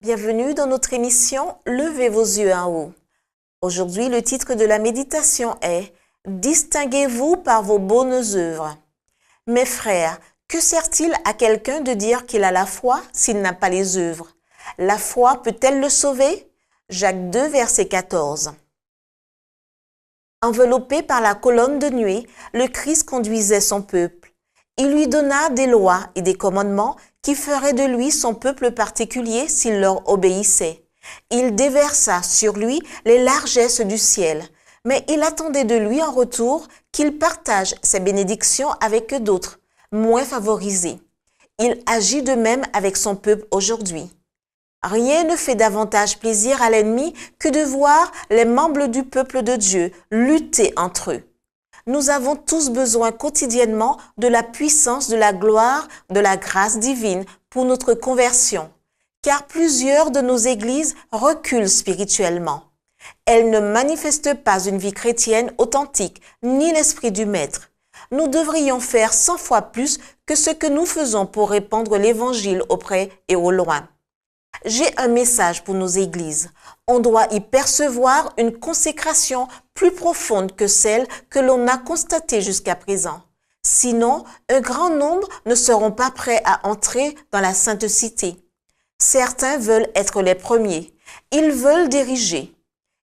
Bienvenue dans notre émission « Levez vos yeux en haut ». Aujourd'hui, le titre de la méditation est « Distinguez-vous par vos bonnes œuvres ». Mes frères, que sert-il à quelqu'un de dire qu'il a la foi s'il n'a pas les œuvres? La foi peut-elle le sauver? Jacques 2, verset 14. Enveloppé par la colonne de nuée, le Christ conduisait son peuple. Il lui donna des lois et des commandements qui feraient de lui son peuple particulier s'il leur obéissait. Il déversa sur lui les largesses du ciel, mais il attendait de lui en retour qu'il partage ses bénédictions avec d'autres, moins favorisés. Il agit de même avec son peuple aujourd'hui. Rien ne fait davantage plaisir à l'ennemi que de voir les membres du peuple de Dieu lutter entre eux. Nous avons tous besoin quotidiennement de la puissance, de la gloire, de la grâce divine pour notre conversion, car plusieurs de nos églises reculent spirituellement. Elles ne manifestent pas une vie chrétienne authentique, ni l'esprit du Maître. Nous devrions faire 100 fois plus que ce que nous faisons pour répandre l'Évangile auprès et au loin. J'ai un message pour nos églises. On doit y percevoir une consécration plus profonde que celle que l'on a constatée jusqu'à présent. Sinon, un grand nombre ne seront pas prêts à entrer dans la sainte cité. Certains veulent être les premiers. Ils veulent diriger.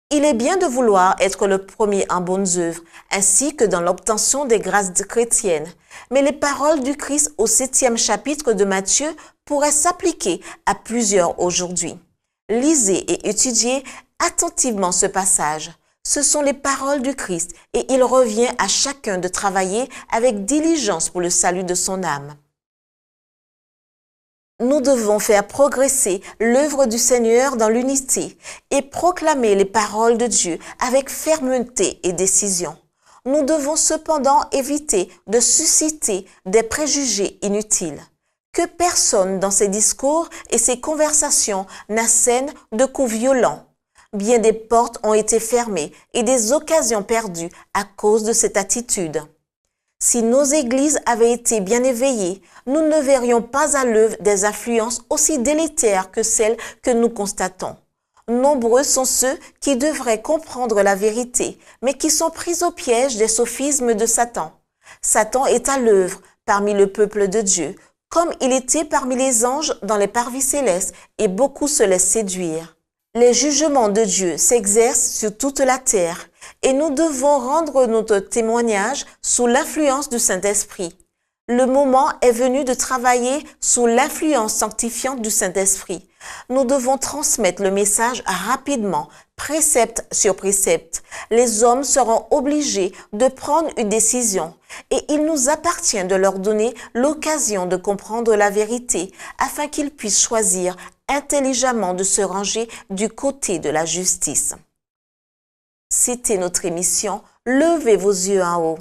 Il est bien de vouloir être le premier en bonnes œuvres, ainsi que dans l'obtention des grâces chrétiennes. Mais les paroles du Christ au 7e chapitre de Matthieu pourraient s'appliquer à plusieurs aujourd'hui. Lisez et étudiez attentivement ce passage. Ce sont les paroles du Christ et il revient à chacun de travailler avec diligence pour le salut de son âme. Nous devons faire progresser l'œuvre du Seigneur dans l'unité et proclamer les paroles de Dieu avec fermeté et décision. Nous devons cependant éviter de susciter des préjugés inutiles. Que personne dans ses discours et ses conversations n'assène de coups violents. Bien des portes ont été fermées et des occasions perdues à cause de cette attitude. Si nos églises avaient été bien éveillées, nous ne verrions pas à l'œuvre des influences aussi délétères que celles que nous constatons. Nombreux sont ceux qui devraient comprendre la vérité, mais qui sont pris au piège des sophismes de Satan. Satan est à l'œuvre parmi le peuple de Dieu, comme il était parmi les anges dans les parvis célestes, et beaucoup se laissent séduire. Les jugements de Dieu s'exercent sur toute la terre, et nous devons rendre notre témoignage sous l'influence du Saint-Esprit. Le moment est venu de travailler sous l'influence sanctifiante du Saint-Esprit. Nous devons transmettre le message rapidement, précepte sur précepte. Les hommes seront obligés de prendre une décision et il nous appartient de leur donner l'occasion de comprendre la vérité afin qu'ils puissent choisir intelligemment de se ranger du côté de la justice. C'était notre émission « Levez vos yeux en haut ».